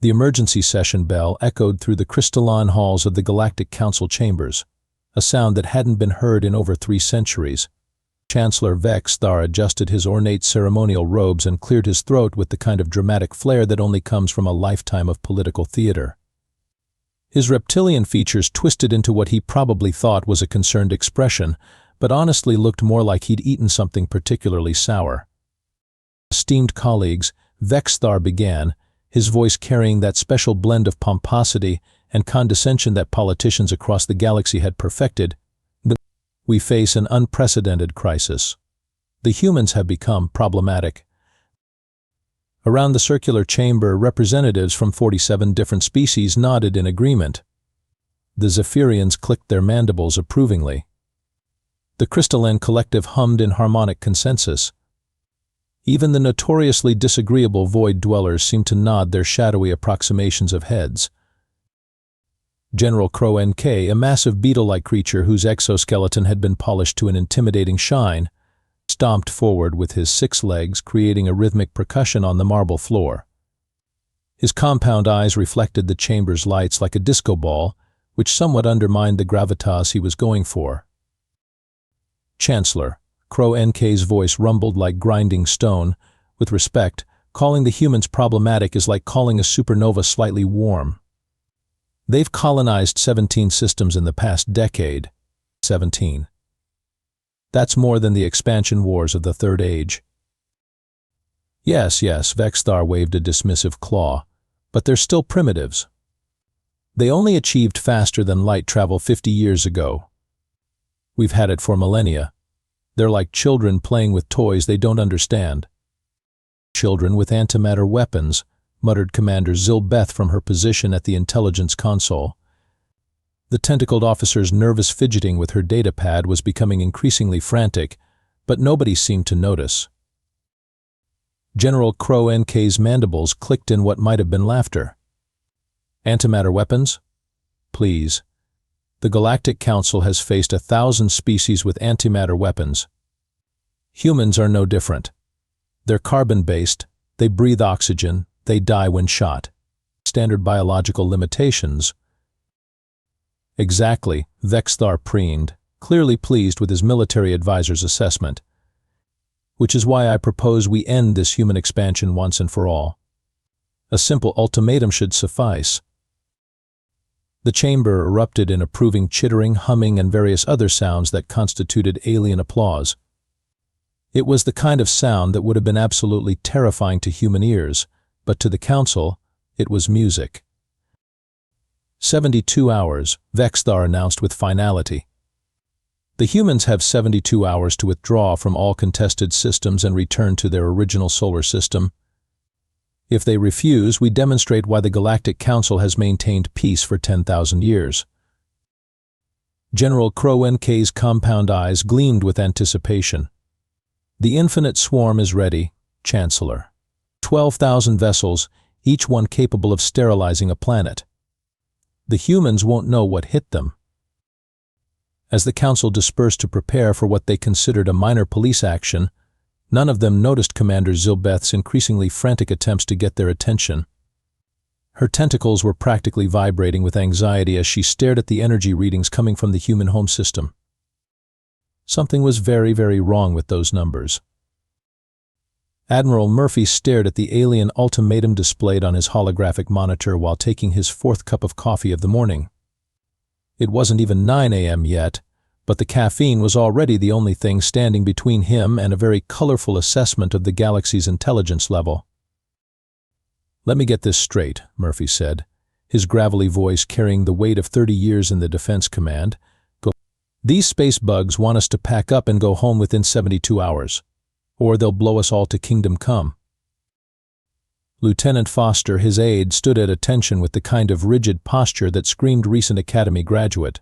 The emergency session bell echoed through the crystalline halls of the Galactic Council chambers, a sound that hadn't been heard in over 3 centuries. Chancellor Vexthar adjusted his ornate ceremonial robes and cleared his throat with the kind of dramatic flair that only comes from a lifetime of political theater. His reptilian features twisted into what he probably thought was a concerned expression, but honestly looked more like he'd eaten something particularly sour. Esteemed colleagues, Vexthar began, his voice carrying that special blend of pomposity and condescension that politicians across the galaxy had perfected. We face an unprecedented crisis. The humans have become problematic. Around the circular chamber, representatives from 47 different species nodded in agreement. The Zephyrians clicked their mandibles approvingly. The crystalline collective hummed in harmonic consensus. Even the notoriously disagreeable void dwellers seemed to nod their shadowy approximations of heads. General Crow NK, a massive beetle-like creature whose exoskeleton had been polished to an intimidating shine, stomped forward with his 6 legs, creating a rhythmic percussion on the marble floor. His compound eyes reflected the chamber's lights like a disco ball, which somewhat undermined the gravitas he was going for. Chancellor, Crow NK's voice rumbled like grinding stone. With respect, calling the humans problematic is like calling a supernova slightly warm. They've colonized 17 systems in the past decade. 17. That's more than the expansion wars of the Third Age. Yes, Vexthar waved a dismissive claw, but they're still primitives. They only achieved faster than light travel 50 years ago. We've had it for millennia. They're like children playing with toys they don't understand. Children with antimatter weapons, muttered Commander Zilbeth from her position at the intelligence console. The tentacled officer's nervous fidgeting with her datapad was becoming increasingly frantic, but nobody seemed to notice. General Crow NK's mandibles clicked in what might have been laughter. Antimatter weapons? Please. The Galactic Council has faced 1,000 species with antimatter weapons. Humans are no different. They're carbon-based, they breathe oxygen, they die when shot. Standard biological limitations. Exactly, Vexthar preened, clearly pleased with his military advisor's assessment. Which is why I propose we end this human expansion once and for all. A simple ultimatum should suffice. The chamber erupted in approving chittering, humming, and various other sounds that constituted alien applause. It was the kind of sound that would have been absolutely terrifying to human ears, but to the Council, it was music. 72 hours, Vexthar announced with finality. The humans have 72 hours to withdraw from all contested systems and return to their original solar system. If they refuse, we demonstrate why the Galactic Council has maintained peace for 10,000 years. General Crow NK's compound eyes gleamed with anticipation. The infinite swarm is ready, Chancellor. 12,000 vessels, each one capable of sterilizing a planet. The humans won't know what hit them. As the Council dispersed to prepare for what they considered a minor police action, none of them noticed Commander Zilbeth's increasingly frantic attempts to get their attention. Her tentacles were practically vibrating with anxiety as she stared at the energy readings coming from the human home system. Something was very, very wrong with those numbers. Admiral Murphy stared at the alien ultimatum displayed on his holographic monitor while taking his 4th cup of coffee of the morning. It wasn't even 9 a.m. yet, but the caffeine was already the only thing standing between him and a very colorful assessment of the galaxy's intelligence level. Let me get this straight, Murphy said, his gravelly voice carrying the weight of 30 years in the Defense Command. These space bugs want us to pack up and go home within 72 hours, or they'll blow us all to kingdom come. Lieutenant Foster, his aide, stood at attention with the kind of rigid posture that screamed recent academy graduate.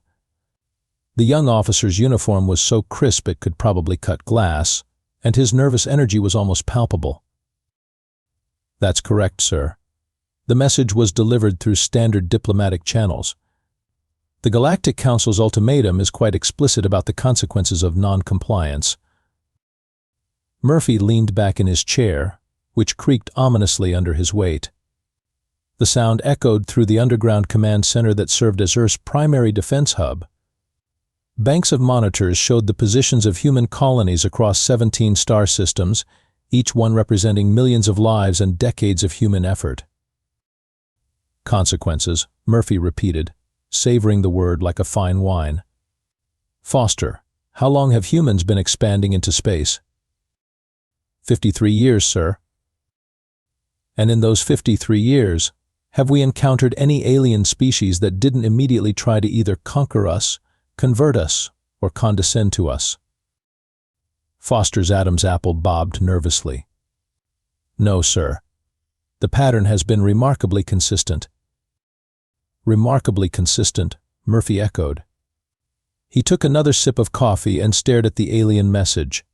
The young officer's uniform was so crisp it could probably cut glass, and his nervous energy was almost palpable. That's correct, sir. The message was delivered through standard diplomatic channels. The Galactic Council's ultimatum is quite explicit about the consequences of non-compliance. Murphy leaned back in his chair, which creaked ominously under his weight. The sound echoed through the underground command center that served as Earth's primary defense hub. Banks of monitors showed the positions of human colonies across 17 star systems, each one representing millions of lives and decades of human effort. Consequences, Murphy repeated, savoring the word like a fine wine. Foster, how long have humans been expanding into space? 53 years, sir. And in those 53 years, have we encountered any alien species that didn't immediately try to either conquer us, convert us, or condescend to us? Foster's Adam's apple bobbed nervously. No, sir. The pattern has been remarkably consistent. Remarkably consistent, Murphy echoed. He took another sip of coffee and stared at the alien message.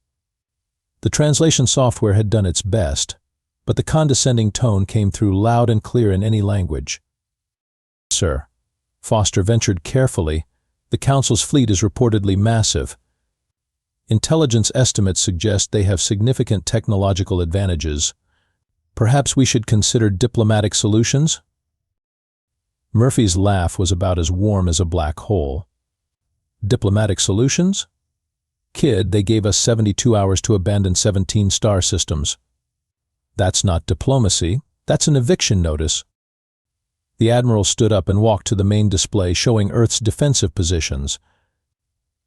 The translation software had done its best, but the condescending tone came through loud and clear in any language. Sir, Foster ventured carefully, the Council's fleet is reportedly massive. Intelligence estimates suggest they have significant technological advantages. Perhaps we should consider diplomatic solutions? Murphy's laugh was about as warm as a black hole. Diplomatic solutions? Kid, they gave us 72 hours to abandon 17 star systems. That's not diplomacy, that's an eviction notice. The Admiral stood up and walked to the main display showing Earth's defensive positions.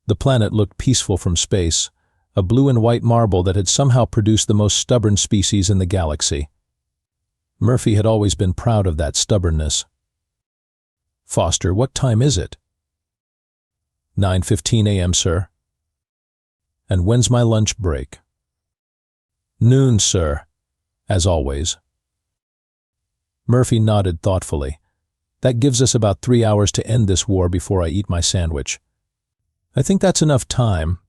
The planet looked peaceful from space, a blue and white marble that had somehow produced the most stubborn species in the galaxy. Murphy had always been proud of that stubbornness. Foster, what time is it? 9:15 a.m., sir. And when's my lunch break? Noon, sir, as always. Murphy nodded thoughtfully. That gives us about 3 hours to end this war before I eat my sandwich. I think that's enough time.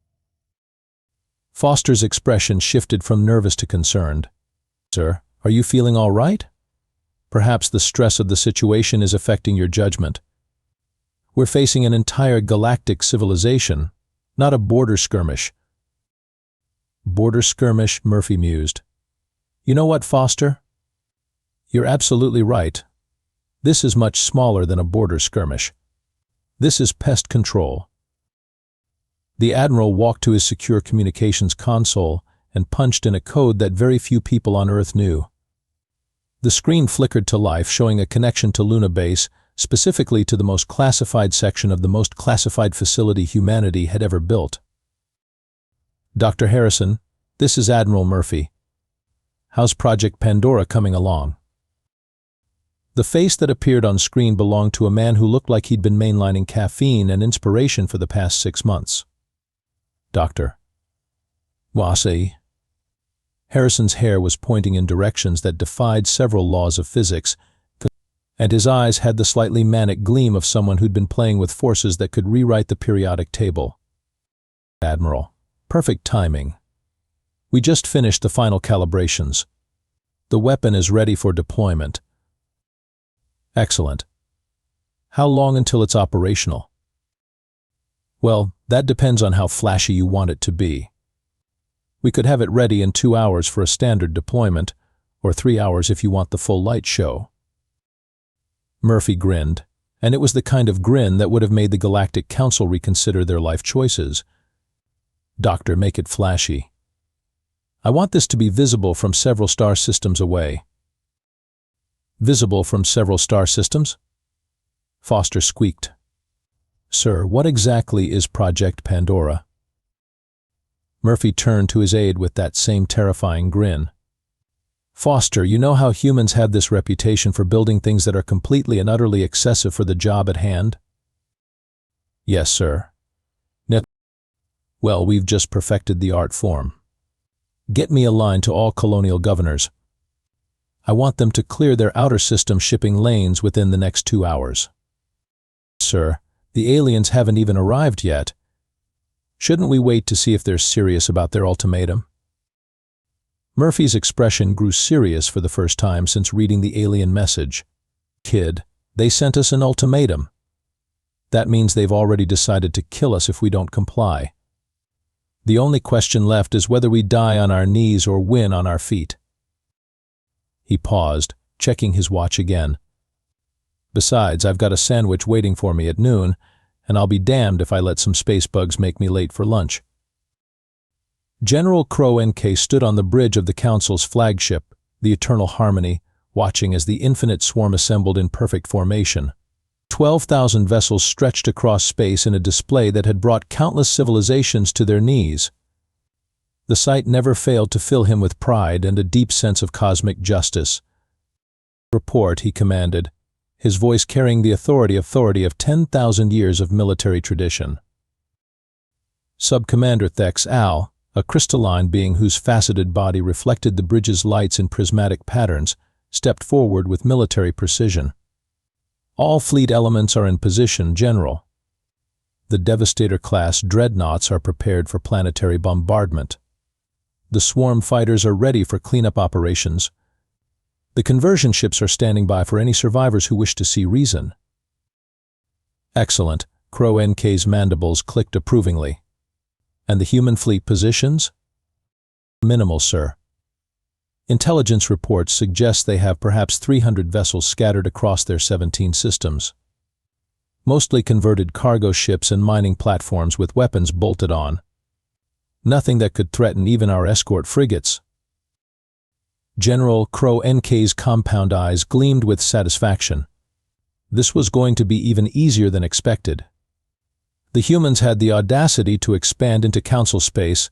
Foster's expression shifted from nervous to concerned. Sir, are you feeling all right? Perhaps the stress of the situation is affecting your judgment. We're facing an entire galactic civilization, not a border skirmish. Border skirmish, Murphy mused. You know what, Foster? You're absolutely right. This is much smaller than a border skirmish. This is pest control. The Admiral walked to his secure communications console and punched in a code that very few people on Earth knew. The screen flickered to life, showing a connection to Luna Base, specifically to the most classified section of the most classified facility humanity had ever built. Dr. Harrison, this is Admiral Murphy. How's Project Pandora coming along? The face that appeared on screen belonged to a man who looked like he'd been mainlining caffeine and inspiration for the past 6 months. Doctor. Wasi. Harrison's hair was pointing in directions that defied several laws of physics, and his eyes had the slightly manic gleam of someone who'd been playing with forces that could rewrite the periodic table. Admiral. Perfect timing. We just finished the final calibrations. The weapon is ready for deployment. Excellent. How long until it's operational? Well, that depends on how flashy you want it to be. We could have it ready in 2 hours for a standard deployment, or 3 hours if you want the full light show. Murphy grinned, and it was the kind of grin that would have made the Galactic Council reconsider their life choices. Doctor, make it flashy. I want this to be visible from several star systems away. Visible from several star systems? Foster squeaked. Sir, what exactly is Project Pandora? Murphy turned to his aide with that same terrifying grin. Foster, you know how humans have this reputation for building things that are completely and utterly excessive for the job at hand? Yes, sir. Well, we've just perfected the art form. Get me a line to all colonial governors. I want them to clear their outer system shipping lanes within the next 2 hours. Sir, the aliens haven't even arrived yet. Shouldn't we wait to see if they're serious about their ultimatum? Murphy's expression grew serious for the first time since reading the alien message. Kid, they sent us an ultimatum. That means they've already decided to kill us if we don't comply. The only question left is whether we die on our knees or win on our feet. He paused, checking his watch again. Besides, I've got a sandwich waiting for me at noon, and I'll be damned if I let some space bugs make me late for lunch. General Crow NK stood on the bridge of the Council's flagship, the Eternal Harmony, watching as the infinite swarm assembled in perfect formation. 12,000 vessels stretched across space in a display that had brought countless civilizations to their knees. The sight never failed to fill him with pride and a deep sense of cosmic justice. "Report," he commanded, his voice carrying the authority of 10,000 years of military tradition. Sub-Commander Thex Al, a crystalline being whose faceted body reflected the bridge's lights in prismatic patterns, stepped forward with military precision. "All fleet elements are in position, General. The Devastator-class dreadnoughts are prepared for planetary bombardment. The swarm fighters are ready for cleanup operations. The conversion ships are standing by for any survivors who wish to see reason." "Excellent." Crow NK's mandibles clicked approvingly. "And the human fleet positions?" "Minimal, sir. Intelligence reports suggest they have perhaps 300 vessels scattered across their 17 systems. Mostly converted cargo ships and mining platforms with weapons bolted on. Nothing that could threaten even our escort frigates." General Crow NK's compound eyes gleamed with satisfaction. This was going to be even easier than expected. The humans had the audacity to expand into Council space,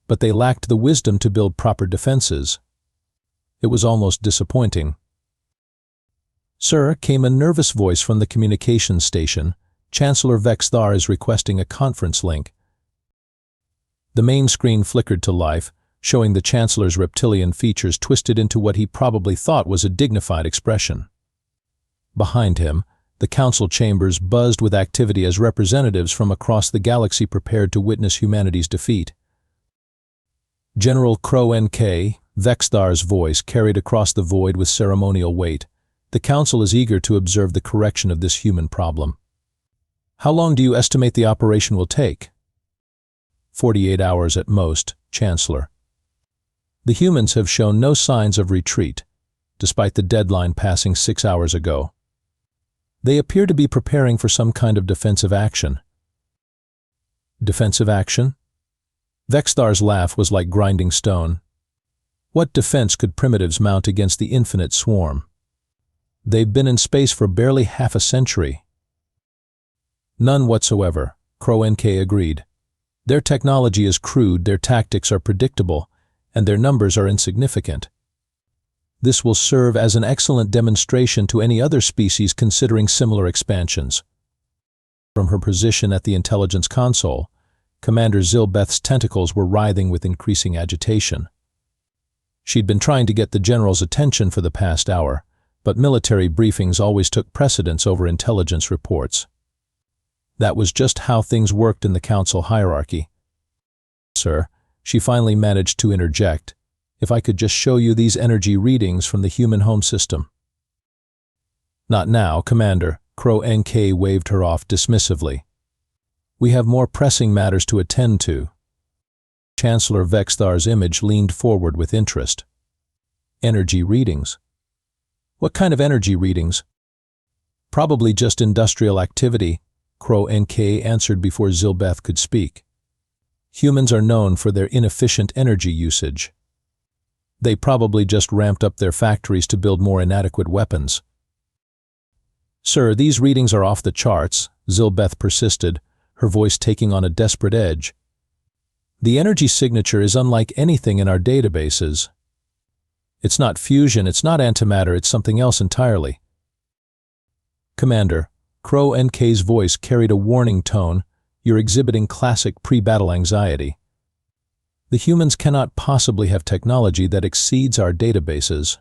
but they lacked the wisdom to build proper defenses. It was almost disappointing. "Sir," came a nervous voice from the communications station, "Chancellor Vexthar is requesting a conference link." The main screen flickered to life, showing the Chancellor's reptilian features twisted into what he probably thought was a dignified expression. Behind him, the Council chambers buzzed with activity as representatives from across the galaxy prepared to witness humanity's defeat. General Crow NK, Vexthar's voice carried across the void with ceremonial weight. "The Council is eager to observe the correction of this human problem. How long do you estimate the operation will take?" 48 hours at most, Chancellor. The humans have shown no signs of retreat, despite the deadline passing 6 hours ago. They appear to be preparing for some kind of defensive action." "Defensive action?" Vexthar's laugh was like grinding stone. "What defense could primitives mount against the infinite swarm? They've been in space for barely half a century." "None whatsoever," Crow NK agreed. "Their technology is crude, their tactics are predictable, and their numbers are insignificant. This will serve as an excellent demonstration to any other species considering similar expansions." From her position at the intelligence console, Commander Zilbeth's tentacles were writhing with increasing agitation. She'd been trying to get the General's attention for the past hour, but military briefings always took precedence over intelligence reports. That was just how things worked in the Council hierarchy. "Sir," she finally managed to interject, "if I could just show you these energy readings from the human home system." "Not now, Commander," Crow NK waved her off dismissively. "We have more pressing matters to attend to." Chancellor Vexthar's image leaned forward with interest. "Energy readings? What kind of energy readings?" "Probably just industrial activity," Crow NK answered before Zilbeth could speak. "Humans are known for their inefficient energy usage. They probably just ramped up their factories to build more inadequate weapons." "Sir, these readings are off the charts," Zilbeth persisted, her voice taking on a desperate edge. "The energy signature is unlike anything in our databases. It's not fusion, it's not antimatter, it's something else entirely." "Commander," Crow NK's voice carried a warning tone, "you're exhibiting classic pre-battle anxiety. The humans cannot possibly have technology that exceeds our databases.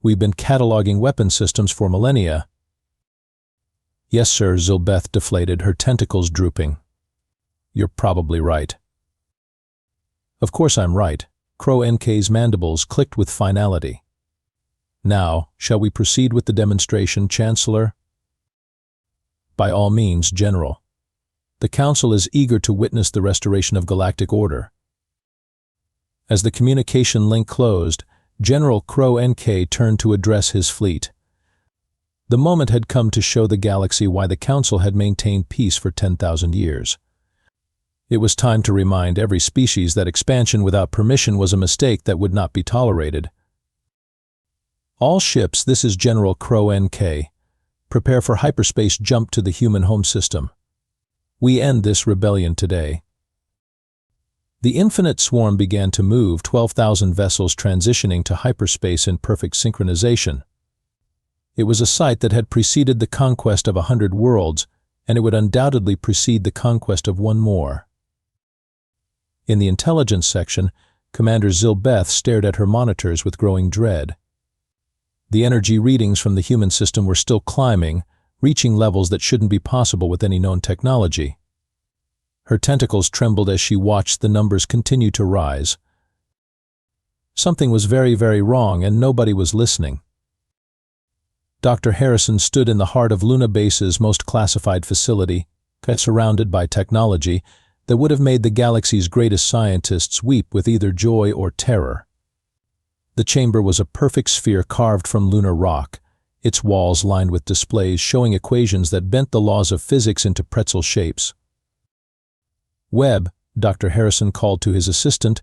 We've been cataloging weapon systems for millennia." "Yes, sir," Zilbeth deflated, her tentacles drooping. "You're probably right." "Of course I'm right." Crow NK's mandibles clicked with finality. "Now, shall we proceed with the demonstration, Chancellor?" "By all means, General. The Council is eager to witness the restoration of galactic order." As the communication link closed, General Crow NK turned to address his fleet. The moment had come to show the galaxy why the Council had maintained peace for 10,000 years. It was time to remind every species that expansion without permission was a mistake that would not be tolerated. All ships, this is General Crow NK. Prepare for hyperspace jump to the human home system. We end this rebellion today. The infinite swarm began to move, 12,000 vessels transitioning to hyperspace in perfect synchronization. It was a sight that had preceded the conquest of 100 worlds, and it would undoubtedly precede the conquest of one more. In the intelligence section, Commander Zilbeth stared at her monitors with growing dread. The energy readings from the human system were still climbing, reaching levels that shouldn't be possible with any known technology. Her tentacles trembled as she watched the numbers continue to rise. Something was very, very wrong, and nobody was listening. Dr. Harrison stood in the heart of Luna Base's most classified facility, surrounded by technology that would have made the galaxy's greatest scientists weep with either joy or terror. The chamber was a perfect sphere carved from lunar rock, its walls lined with displays showing equations that bent the laws of physics into pretzel shapes. Webb, Dr. Harrison called to his assistant,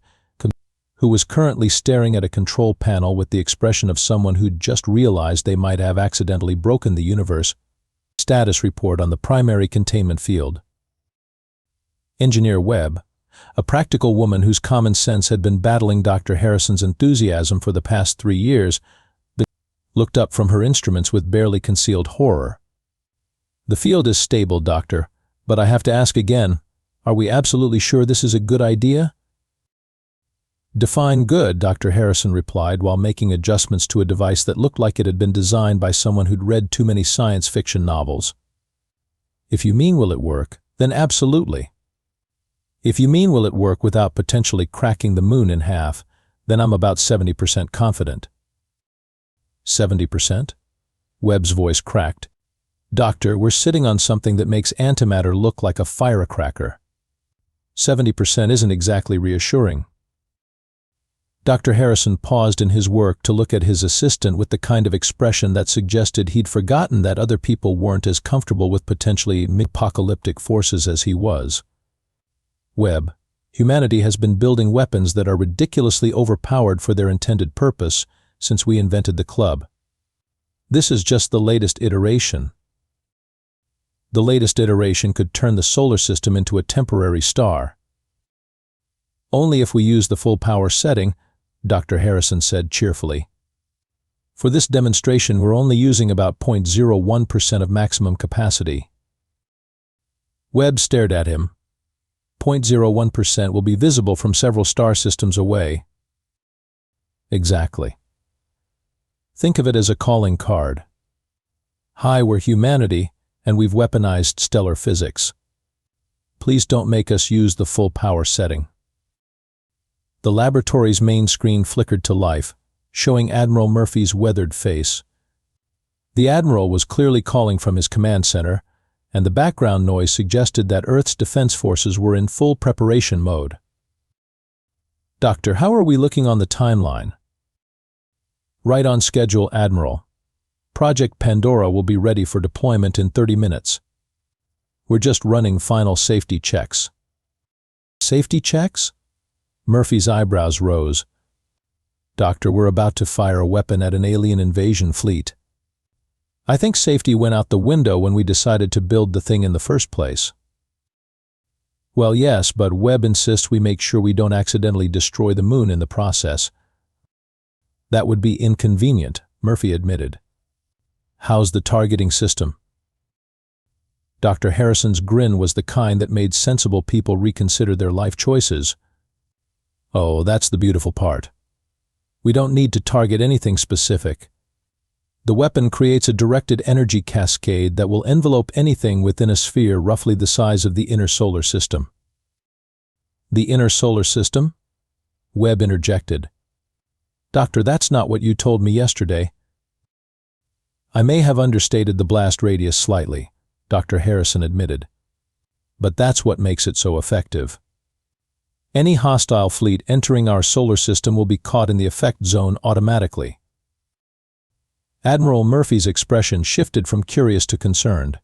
who was currently staring at a control panel with the expression of someone who'd just realized they might have accidentally broken the universe. Status report on the primary containment field. Engineer Webb, a practical woman whose common sense had been battling Dr. Harrison's enthusiasm for the past 3 years, looked up from her instruments with barely concealed horror. The field is stable, Doctor, but I have to ask again, are we absolutely sure this is a good idea? Define good, Dr. Harrison replied while making adjustments to a device that looked like it had been designed by someone who'd read too many science fiction novels. If you mean will it work, then absolutely. If you mean will it work without potentially cracking the moon in half, then I'm about 70% confident. 70%? Webb's voice cracked. Doctor, we're sitting on something that makes antimatter look like a firecracker. 70% isn't exactly reassuring. Dr. Harrison paused in his work to look at his assistant with the kind of expression that suggested he'd forgotten that other people weren't as comfortable with potentially apocalyptic forces as he was. Webb, humanity has been building weapons that are ridiculously overpowered for their intended purpose since we invented the club. This is just the latest iteration. The latest iteration could turn the solar system into a temporary star. Only if we use the full power setting, Dr. Harrison said cheerfully. For this demonstration, we're only using about 0.01% of maximum capacity. Webb stared at him. 0.01% will be visible from several star systems away. Exactly. Think of it as a calling card. Hi, we're humanity, and we've weaponized stellar physics. Please don't make us use the full power setting. The laboratory's main screen flickered to life, showing Admiral Murphy's weathered face. The Admiral was clearly calling from his command center, and the background noise suggested that Earth's defense forces were in full preparation mode. Doctor, how are we looking on the timeline? Right on schedule, Admiral. Project Pandora will be ready for deployment in 30 minutes. We're just running final safety checks. Safety checks? Murphy's eyebrows rose. Doctor, we're about to fire a weapon at an alien invasion fleet. I think safety went out the window when we decided to build the thing in the first place. Well, yes, but Webb insists we make sure we don't accidentally destroy the moon in the process. That would be inconvenient, Murphy admitted. How's the targeting system? Dr. Harrison's grin was the kind that made sensible people reconsider their life choices. Oh, that's the beautiful part. We don't need to target anything specific. The weapon creates a directed energy cascade that will envelope anything within a sphere roughly the size of the inner solar system. The inner solar system? Webb interjected. Doctor, that's not what you told me yesterday. I may have understated the blast radius slightly, Dr. Harrison admitted. But that's what makes it so effective. Any hostile fleet entering our solar system will be caught in the effect zone automatically. Admiral Murphy's expression shifted from curious to concerned.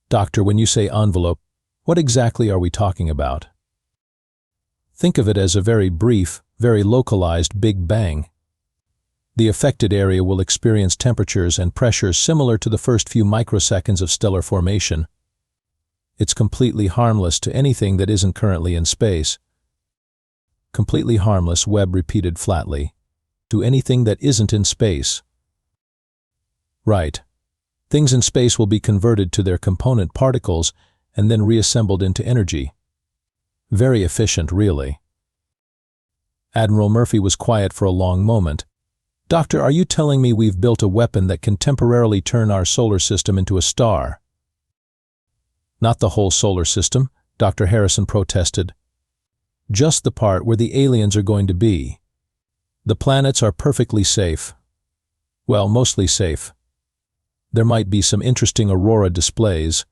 Doctor, when you say envelope, what exactly are we talking about? Think of it as a very brief, very localized Big Bang. The affected area will experience temperatures and pressures similar to the first few microseconds of stellar formation. It's completely harmless to anything that isn't currently in space. Completely harmless, Webb repeated flatly. To anything that isn't in space. Right. Things in space will be converted to their component particles and then reassembled into energy. Very efficient, really. Admiral Murphy was quiet for a long moment. Doctor, are you telling me we've built a weapon that can temporarily turn our solar system into a star? Not the whole solar system, Dr. Harrison protested. Just the part where the aliens are going to be. The planets are perfectly safe. Well, mostly safe. There might be some interesting aurora displays.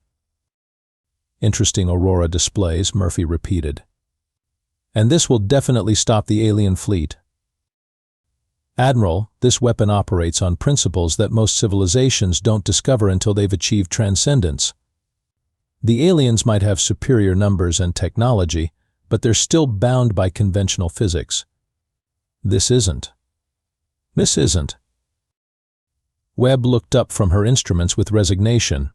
Interesting aurora displays, Murphy repeated. And this will definitely stop the alien fleet. Admiral, this weapon operates on principles that most civilizations don't discover until they've achieved transcendence. The aliens might have superior numbers and technology, but they're still bound by conventional physics. This isn't. This isn't. Webb looked up from her instruments with resignation.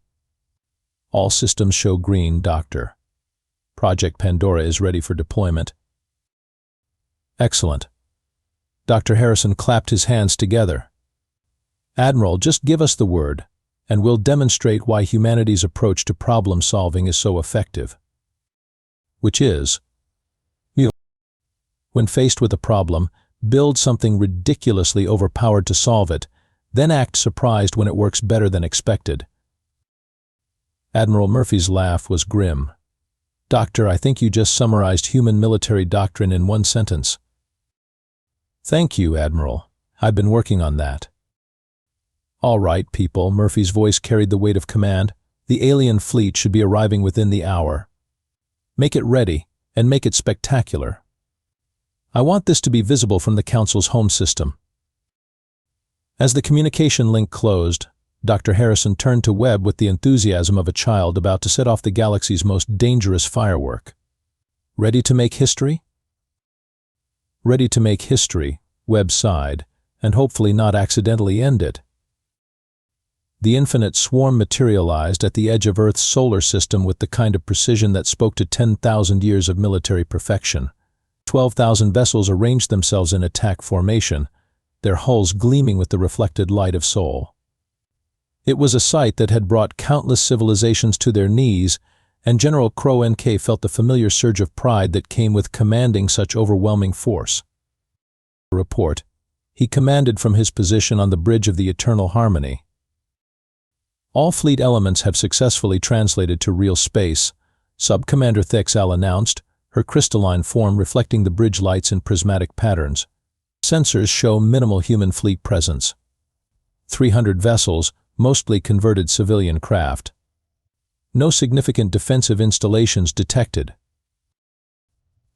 All systems show green, Doctor. Project Pandora is ready for deployment. Excellent. Dr. Harrison clapped his hands together. Admiral, just give us the word, and we'll demonstrate why humanity's approach to problem solving is so effective. Which is, when faced with a problem, build something ridiculously overpowered to solve it, then act surprised when it works better than expected. Admiral Murphy's laugh was grim. Doctor, I think you just summarized human military doctrine in one sentence. Thank you, Admiral. I've been working on that. All right, people, Murphy's voice carried the weight of command. The alien fleet should be arriving within the hour. Make it ready, and make it spectacular. I want this to be visible from the Council's home system. As the communication link closed, Dr. Harrison turned to Webb with the enthusiasm of a child about to set off the galaxy's most dangerous firework. Ready to make history? Ready to make history, Webb sighed, and hopefully not accidentally end it. The infinite swarm materialized at the edge of Earth's solar system with the kind of precision that spoke to 10,000 years of military perfection. 12,000 vessels arranged themselves in attack formation, their hulls gleaming with the reflected light of Sol. It was a sight that had brought countless civilizations to their knees, and General Crow NK felt the familiar surge of pride that came with commanding such overwhelming force. Report. He commanded from his position on the bridge of the Eternal Harmony. All fleet elements have successfully translated to real space, Sub-Commander Thexal announced, her crystalline form reflecting the bridge lights in prismatic patterns. Sensors show minimal human fleet presence. 300 vessels, mostly converted civilian craft. No significant defensive installations detected.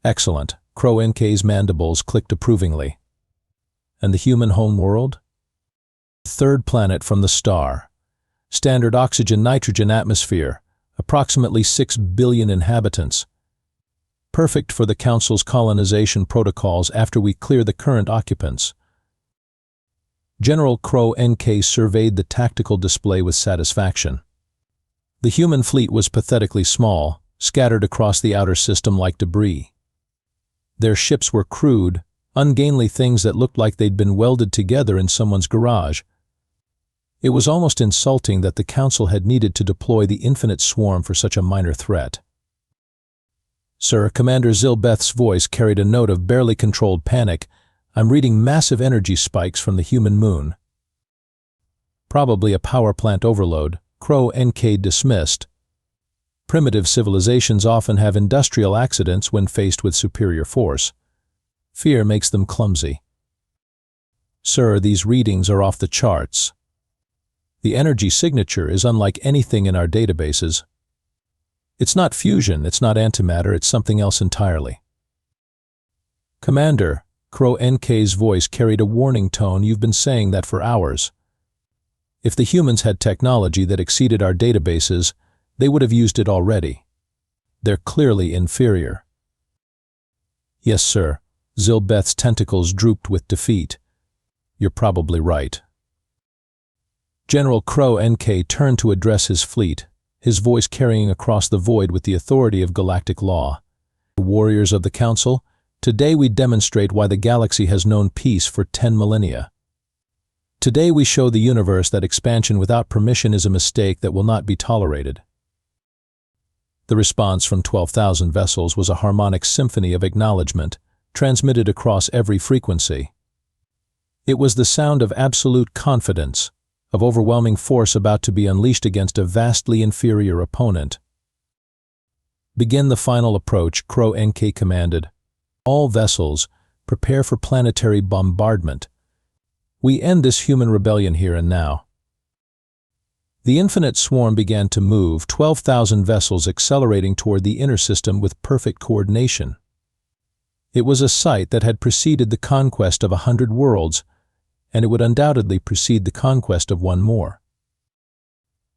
Excellent. Crow NK's mandibles clicked approvingly. And the human home world? Third planet from the star. Standard oxygen-nitrogen atmosphere, approximately 6 billion inhabitants. Perfect for the Council's colonization protocols after we clear the current occupants. General Crow NK surveyed the tactical display with satisfaction. The human fleet was pathetically small, scattered across the outer system like debris. Their ships were crude, ungainly things that looked like they'd been welded together in someone's garage. It was almost insulting that the Council had needed to deploy the infinite swarm for such a minor threat. Sir, Commander Zilbeth's voice carried a note of barely controlled panic. I'm reading massive energy spikes from the human moon. Probably a power plant overload, Crow NK dismissed. Primitive civilizations often have industrial accidents when faced with superior force. Fear makes them clumsy. Sir, these readings are off the charts. The energy signature is unlike anything in our databases. It's not fusion, it's not antimatter, it's something else entirely. Commander, Crow NK's voice carried a warning tone. You've been saying that for hours. If the humans had technology that exceeded our databases, they would have used it already. They're clearly inferior. Yes, sir. Zilbeth's tentacles drooped with defeat. You're probably right. General Crow NK turned to address his fleet, his voice carrying across the void with the authority of galactic law. Warriors of the Council, today we demonstrate why the galaxy has known peace for 10 millennia. Today we show the universe that expansion without permission is a mistake that will not be tolerated. The response from 12,000 vessels was a harmonic symphony of acknowledgement, transmitted across every frequency. It was the sound of absolute confidence, of overwhelming force about to be unleashed against a vastly inferior opponent. Begin the final approach, Crow NK commanded. All vessels, prepare for planetary bombardment. We end this human rebellion here and now. The infinite swarm began to move, 12,000 vessels accelerating toward the inner system with perfect coordination. It was a sight that had preceded the conquest of 100 worlds, and it would undoubtedly precede the conquest of one more.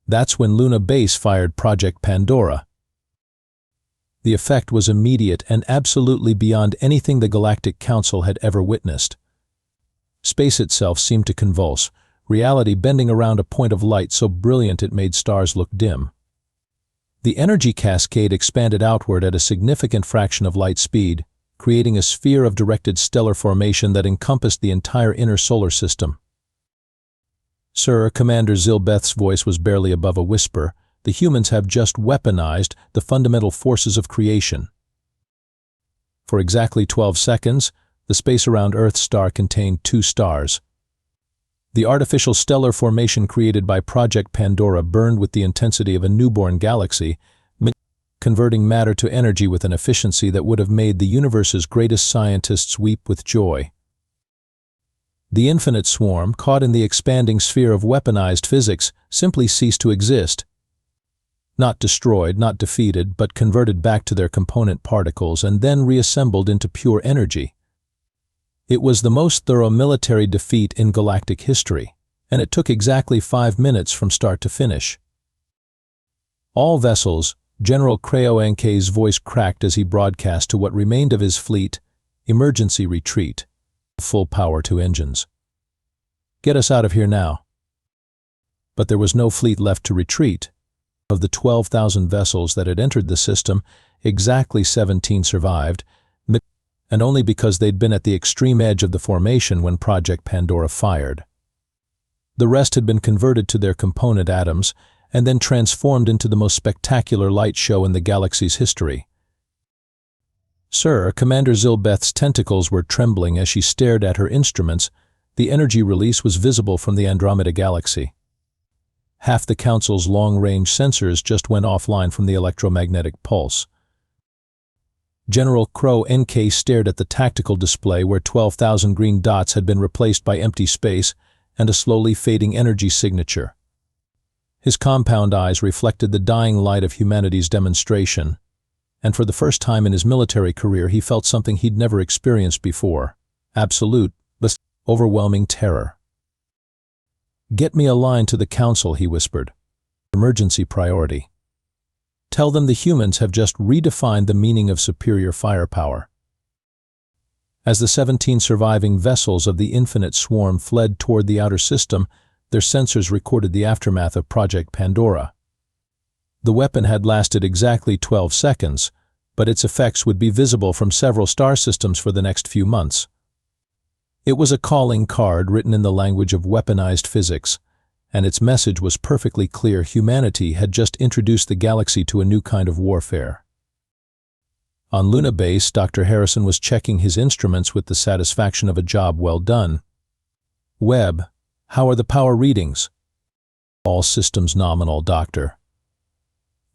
That's when Luna Base fired Project Pandora. The effect was immediate and absolutely beyond anything the Galactic Council had ever witnessed. Space itself seemed to convulse, reality bending around a point of light so brilliant it made stars look dim. The energy cascade expanded outward at a significant fraction of light speed, creating a sphere of directed stellar formation that encompassed the entire inner solar system. Sir, Commander Zilbeth's voice was barely above a whisper. The humans have just weaponized the fundamental forces of creation. For exactly 12 seconds, the space around Earth's star contained 2 stars. The artificial stellar formation created by Project Pandora burned with the intensity of a newborn galaxy, converting matter to energy with an efficiency that would have made the universe's greatest scientists weep with joy. The infinite swarm, caught in the expanding sphere of weaponized physics, simply ceased to exist. Not destroyed, not defeated, but converted back to their component particles and then reassembled into pure energy. It was the most thorough military defeat in galactic history, and it took exactly 5 minutes from start to finish. All vessels, General Crow NK's voice cracked as he broadcast to what remained of his fleet, emergency retreat, full power to engines. Get us out of here now. But there was no fleet left to retreat. Of the 12,000 vessels that had entered the system, exactly 17 survived, and only because they'd been at the extreme edge of the formation when Project Pandora fired. The rest had been converted to their component atoms and then transformed into the most spectacular light show in the galaxy's history. Sir, Commander Zilbeth's tentacles were trembling as she stared at her instruments. The energy release was visible from the Andromeda galaxy. Half the Council's long-range sensors just went offline from the electromagnetic pulse. General Crow NK stared at the tactical display where 12,000 green dots had been replaced by empty space and a slowly fading energy signature. His compound eyes reflected the dying light of humanity's demonstration, and for the first time in his military career he felt something he'd never experienced before: absolute, but overwhelming terror. "Get me a line to the Council," he whispered. "Emergency priority. Tell them the humans have just redefined the meaning of superior firepower." As the 17 surviving vessels of the infinite swarm fled toward the outer system, their sensors recorded the aftermath of Project Pandora. The weapon had lasted exactly 12 seconds, but its effects would be visible from several star systems for the next few months. It was a calling card written in the language of weaponized physics, and its message was perfectly clear: humanity had just introduced the galaxy to a new kind of warfare. On Luna Base, Dr. Harrison was checking his instruments with the satisfaction of a job well done. "Webb, how are the power readings?" "All systems nominal, Doctor."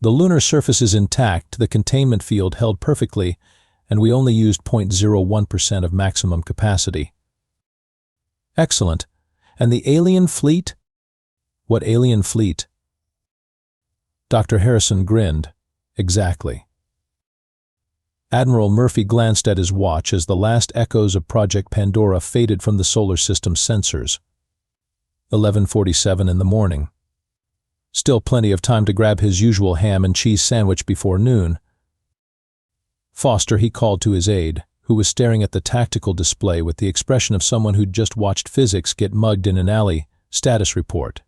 "The lunar surface is intact, the containment field held perfectly, and we only used 0.01% of maximum capacity." "Excellent. And the alien fleet?" "What alien fleet?" Dr. Harrison grinned. "Exactly." Admiral Murphy glanced at his watch as the last echoes of Project Pandora faded from the solar system's sensors. 11:47 in the morning. Still plenty of time to grab his usual ham and cheese sandwich before noon. Foster, he called to his aide, who was staring at the tactical display with the expression of someone who'd just watched physics get mugged in an alley. Status report.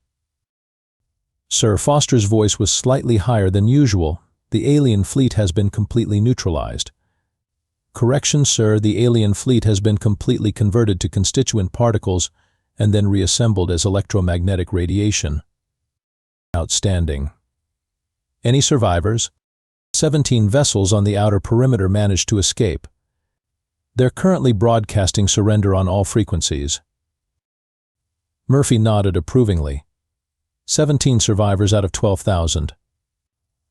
Sir, Foster's voice was slightly higher than usual. The alien fleet has been completely neutralized. Correction, sir, the alien fleet has been completely converted to constituent particles and then reassembled as electromagnetic radiation. Outstanding. Any survivors? 17 vessels on the outer perimeter managed to escape. They're currently broadcasting surrender on all frequencies. Murphy nodded approvingly. 17 survivors out of 12,000.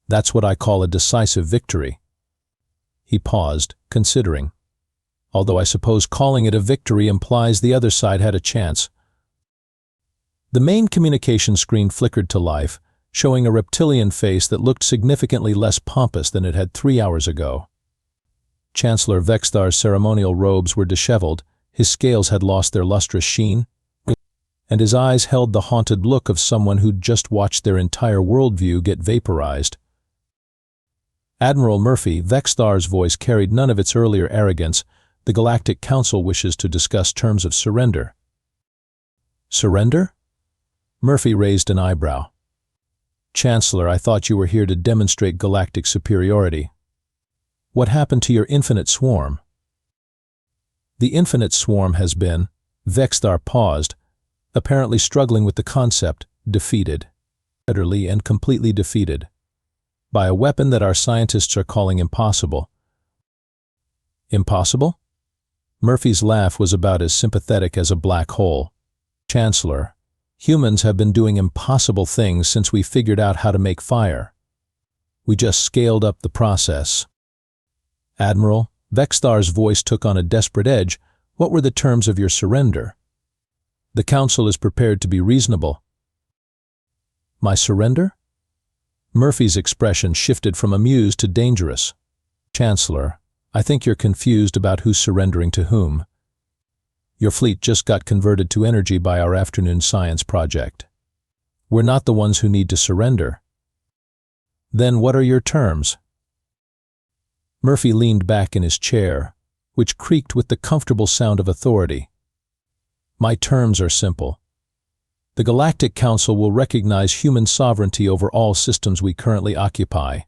That's what I call a decisive victory. He paused, considering. Although I suppose calling it a victory implies the other side had a chance. The main communication screen flickered to life, showing a reptilian face that looked significantly less pompous than it had 3 hours ago. Chancellor Vexthar's ceremonial robes were disheveled, his scales had lost their lustrous sheen, and his eyes held the haunted look of someone who'd just watched their entire worldview get vaporized. Admiral Murphy, Vexthar's voice carried none of its earlier arrogance. The Galactic Council wishes to discuss terms of surrender. Surrender? Murphy raised an eyebrow. Chancellor, I thought you were here to demonstrate galactic superiority. What happened to your infinite swarm? The infinite swarm has been, Vexthar paused, apparently struggling with the concept, defeated. Utterly and completely defeated. By a weapon that our scientists are calling impossible. Impossible? Murphy's laugh was about as sympathetic as a black hole. Chancellor, humans have been doing impossible things since we figured out how to make fire. We just scaled up the process. Admiral, Vexthar's voice took on a desperate edge. What were the terms of your surrender? The Council is prepared to be reasonable. My surrender? Murphy's expression shifted from amused to dangerous. Chancellor, I think you're confused about who's surrendering to whom. Your fleet just got converted to energy by our afternoon science project. We're not the ones who need to surrender. Then what are your terms? Murphy leaned back in his chair, which creaked with the comfortable sound of authority. My terms are simple. The Galactic Council will recognize human sovereignty over all systems we currently occupy.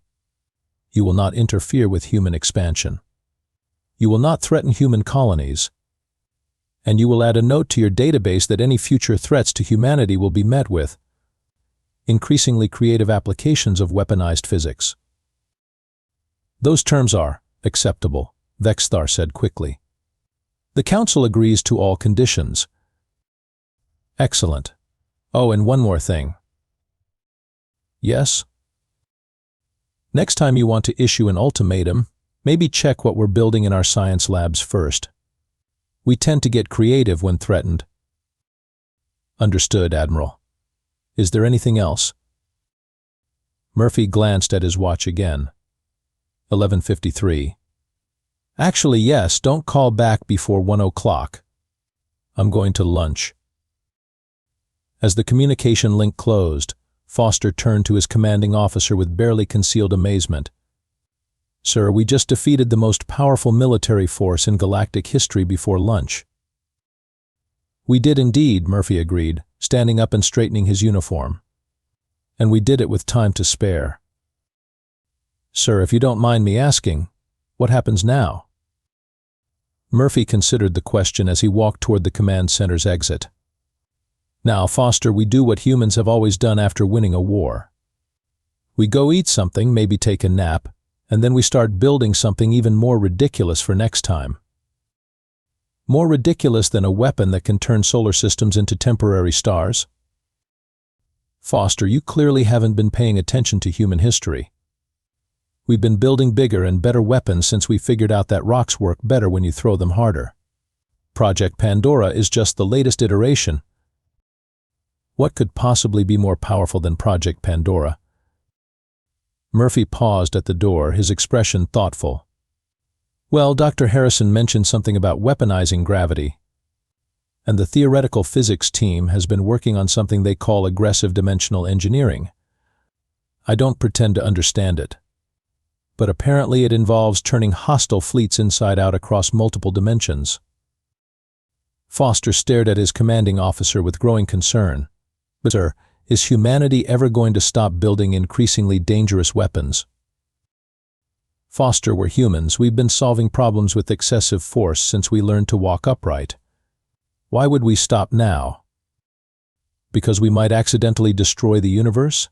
You will not interfere with human expansion. You will not threaten human colonies. And you will add a note to your database that any future threats to humanity will be met with increasingly creative applications of weaponized physics. Those terms are acceptable, Vexthar said quickly. The Council agrees to all conditions. Excellent. Oh, and one more thing. Yes? Next time you want to issue an ultimatum, maybe check what we're building in our science labs first. We tend to get creative when threatened. Understood, Admiral. Is there anything else? Murphy glanced at his watch again. 11:53. Actually, yes, don't call back before 1 o'clock. I'm going to lunch. As the communication link closed, Foster turned to his commanding officer with barely concealed amazement. Sir, we just defeated the most powerful military force in galactic history before lunch. We did indeed, Murphy agreed, standing up and straightening his uniform. And we did it with time to spare. Sir, if you don't mind me asking, what happens now? Murphy considered the question as he walked toward the command center's exit. Now, Foster, we do what humans have always done after winning a war. We go eat something, maybe take a nap, and then we start building something even more ridiculous for next time. More ridiculous than a weapon that can turn solar systems into temporary stars? Foster, you clearly haven't been paying attention to human history. We've been building bigger and better weapons since we figured out that rocks work better when you throw them harder. Project Pandora is just the latest iteration. What could possibly be more powerful than Project Pandora? Murphy paused at the door, his expression thoughtful. Well, Dr. Harrison mentioned something about weaponizing gravity. and the theoretical physics team has been working on something they call aggressive dimensional engineering. I don't pretend to understand it, but apparently it involves turning hostile fleets inside out across multiple dimensions. Foster stared at his commanding officer with growing concern. But, sir, is humanity ever going to stop building increasingly dangerous weapons? Foster, we're humans. We've been solving problems with excessive force since we learned to walk upright. Why would we stop now? Because we might accidentally destroy the universe?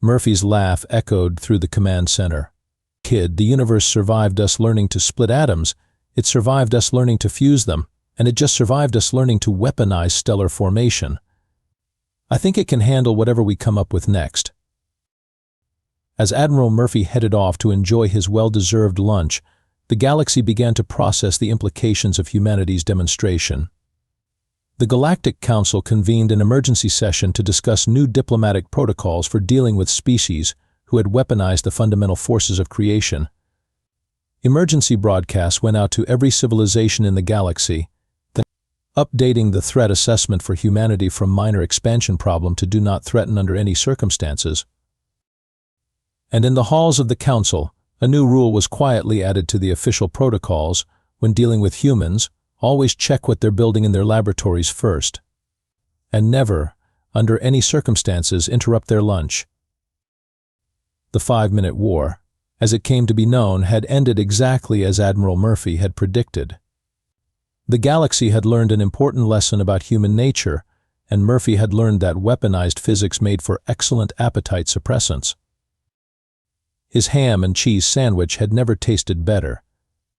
Murphy's laugh echoed through the command center. Kid, the universe survived us learning to split atoms, it survived us learning to fuse them, and it just survived us learning to weaponize stellar formation. I think it can handle whatever we come up with next. As Admiral Murphy headed off to enjoy his well-deserved lunch, the galaxy began to process the implications of humanity's demonstration. The Galactic Council convened an emergency session to discuss new diplomatic protocols for dealing with species who had weaponized the fundamental forces of creation. Emergency broadcasts went out to every civilization in the galaxy, updating the threat assessment for humanity from minor expansion problem to do not threaten under any circumstances. And in the halls of the Council, a new rule was quietly added to the official protocols: when dealing with humans, always check what they're building in their laboratories first. And never, under any circumstances, interrupt their lunch. The 5-minute war, as it came to be known, had ended exactly as Admiral Murphy had predicted. The galaxy had learned an important lesson about human nature, and Murphy had learned that weaponized physics made for excellent appetite suppressants. His ham and cheese sandwich had never tasted better.